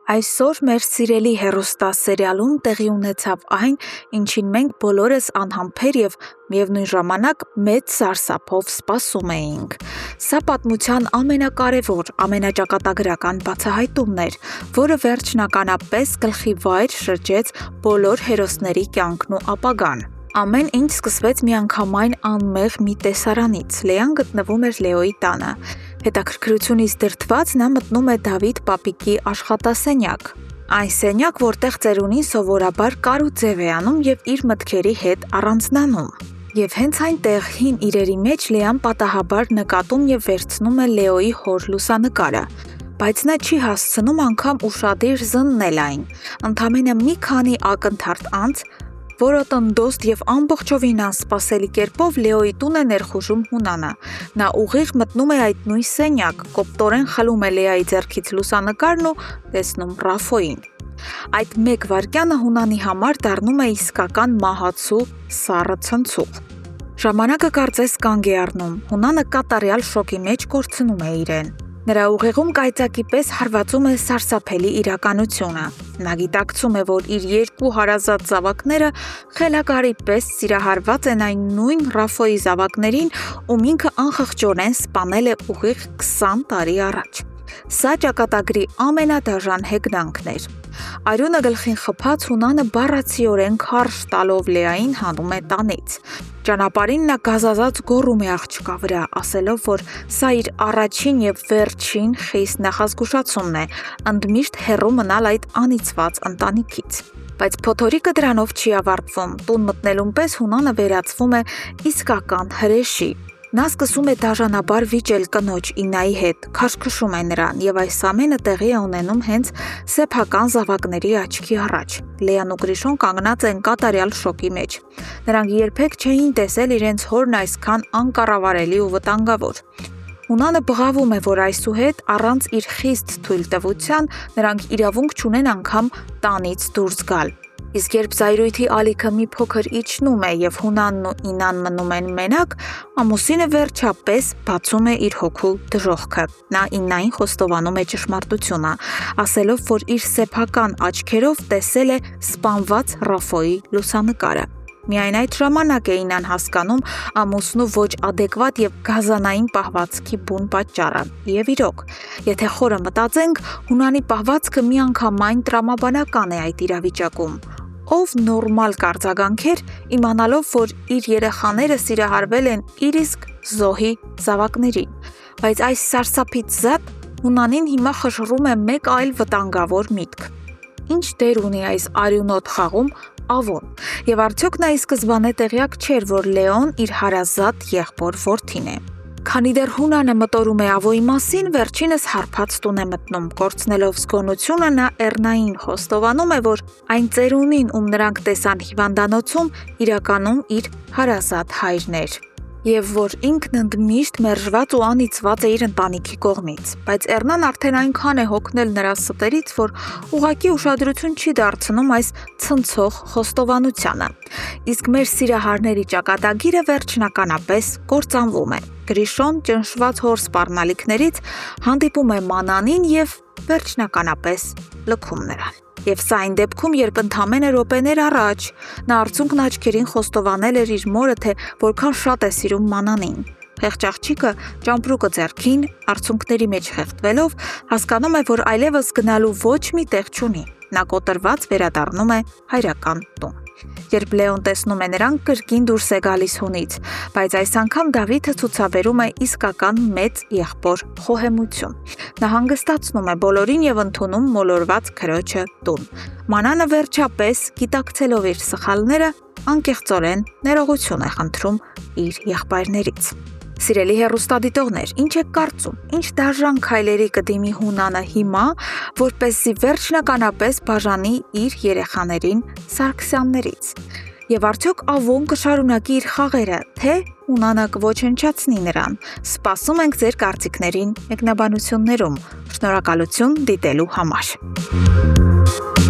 Այսօր մեր սիրելի հեռուստասերիալում տեղի ունեցավ այն, ինչին մենք բոլորս անհամբեր և միևնույն ժամանակ մեծ սարսափով սպասում էինք։ Սա պատմության ամենակարևոր, ամենաճակատագրական բացահայտումն էր, որը վերջնականապես գլխի վայր շրջեց բոլոր հերոսների կյանքն ու ապագան։ Ամեն ինչ սկսվեց միանգամայն անմեղ մի տեսարանից։ Լեան գտնվում էր Լեոյի տանը։ Հետաքրքրությունից դրդված նա մտնում է Դավիթ պապիկի աշխատասենյակ։ Այն սենյակ, որտեղ ծերունին սովորաբար կար ու ձև է անում և իր մտքերի հետ առանձնանում։ Եվ հենց այնտեղ հին իրերի մեջ Լեան պատահաբար նկատում և վերցնում է Լեոյի հոր լուսանկարը։ Բայց նա չի հասցնում անգամ ուշադիր զննել այն։ Ընդամենը մի քանի ակնթարթ անց որոտնդոստ և ամբողջովին անսպասելի կերպով Լեոյի տուն է ներխուժում Հունանը։ Նա ուղիղ մտնում է այդ նույն սենյակ, կոպտորեն խլում է Լեայի ձեռքից լուսանկարն ու տեսնում Ռաֆոյին։ Այդ մեկ վայրկյանը Հունանի համար դառնում է իսկական մահացու սառը ցնցող։ Ժամանակը կարծես կանգ է առնում, Հունանը կատարյալ շոկի մեջ կորցնում է իրեն։ Նրա ուղեղում կայծակի պես հարվածում է սարսափելի իրականությունը։ Նա գիտակցում է, որ իր երկու հարազատ զավակները խելագարի պես սիրահարված են այն նույն Ռաֆոյի զավակներին, ում ինքը անխղճորեն սպանել է ուղիղ 20 տարի առաջ։ Սա ճակատագրի ամենադաժան հեգնանքն էր։ Արյունը գլխին խփած Հունանը բառացիորեն քարշ տալով Լեային հանում է տանից։ Ճանապարհին նա գազազած գոռում է աղջկա վրա, ասելով, որ սա իր առաջին և վերջին խիստ նախազգուշացումն է, ընդմիշտ հեռու մնալ այդ անիծված ընտանիքից։ Բայց փոթորիկը դրանով չի ավարտվում։ Տուն մտնելուն պես Հունանը վերածվում է իսկական հրեշի։ Նա սկսում է դաժանաբար վիճել կնոջ Ինայի հետ, քաշքշում է նրան, և այս ամենը տեղի է ունենում հենց սեփական զավակների աչքի առաջ։ Լեան ու Գրիշոն կանգնած են կատարյալ շոկի մեջ։ Նրանք երբեք չէին տեսել իրենց հորն այսքան անկառավարելի ու վտանգավոր։ Հունանը բղավում է, որ այսուհետ առանց իր խիստ թույլտվության նրանք իրավունք չունեն անգամ տանից դուրս գալ։ Իսկ երբ զայրույթի ալիքը մի փոքր իջնում է և Հունանն ու Ինան մնում են մենակ, ամուսինը վերջապես բացում է իր հոգու դժոխքը։ Նա Ինային խոստովանում է ճշմարտությունը, ասելով, որ իր սեփական աչքերով տեսել է սպանված Ռաֆոյի լուսանկարը։ Միայն այդ ժամանակ է Ինան հասկանում ամուսնու ոչ ադեկվատ և գազանային պահվածքի բուն պատճառը։ Եվ իրոք, եթե խորը մտածենք, Հունանի պահվածքը միանգամայն տրամաբանական է այդ իրավիճակում։ Ով նորմալ կարձագանքեր, իմանալով, որ իր երեխաները սիրահարվել են իր իսկ զոհի զավակներին։ Բայց այս սարսափից զատ Հունանին հիմա խժռում է մեկ այլ վտանգավոր միտք։ Ինչ դեր ունի այս արյունոտ խաղում Ավոն, և արդյոք նա ի սկզբանե տեղյակ չէր, որ Լեոն իր հարազատ եղբոր որդին է։ Քանի դեռ Հունանը մտորում է Ավոյի մասին, վերջինս հարբած տուն է մտնում, կորցնելով զգոնությունը նա Էռնային խոստովանում է, որ այն ծերունին, ում նրանք տեսան հիվանդանոցում, իրականում իր հարազատ հայրն էր, և որ ինքն ընդմիշտ մերժված ու անիծված է իր ընտանիքի կողմից։ Բայց Էռնան արդեն այնքան է հոգնել նրա ստերից, որ ուղղակի ուշադրություն չի դարձնում այս ցնցող խոստովանությանը։ Իսկ մեր սիրահարների ճակատագիրը վերջնականապես կործանվում է։ Գրիշոն ճնշված հոր սպառնալիքներից հանդիպում է Մանանին և վերջնականապես լքում նրան։ Եվ սա այն դեպքում, երբ ընդամենը րոպեներ առաջ նա արցունքն աչքերին խոստովանել էր իր մորը, թե որքան շատ է սիրում Մանանին։ Խեղճ աղջիկը ճամպրուկը ձեռքին, արցունքների մեջ խեղդվելով, հասկանում է, որ այլևս գնալու ոչ մի տեղ չունի։ Նա կոտրված վերադառնում է հայրական տուն։ Երբ Լեոն տեսնում է նրան, կրկին դուրս է գալիս հունից, բայց այս անգամ Դավիթը ցուցաբերում է իսկական մեծ եղբոր խոհեմություն։ Նա հանգստացնում է բոլորին և ընդունում մոլորված քրոջը տուն։ Մանանը վերջապես, գիտակցելով իր սխալները, անկեղծորեն ներողություն է խնդրում իր եղբայրներից։ Սիրելի հեռուստադիտողներ, ինչ եք կարծում, ինչ դաժան քայլերի կդիմի Հունանը հիմա, որպեսզի վերջնականապես բաժանի իր երեխաներին Սարգսյաններից։ Եվ արդյոք Ավոն կշարունակի իր խաղերը, թե Հունանը կոչնչացնի նրան։ Սպասում ենք ձեր կարծիքներին մեկնաբանություններում։ Շնորհակալություն դիտելու համար։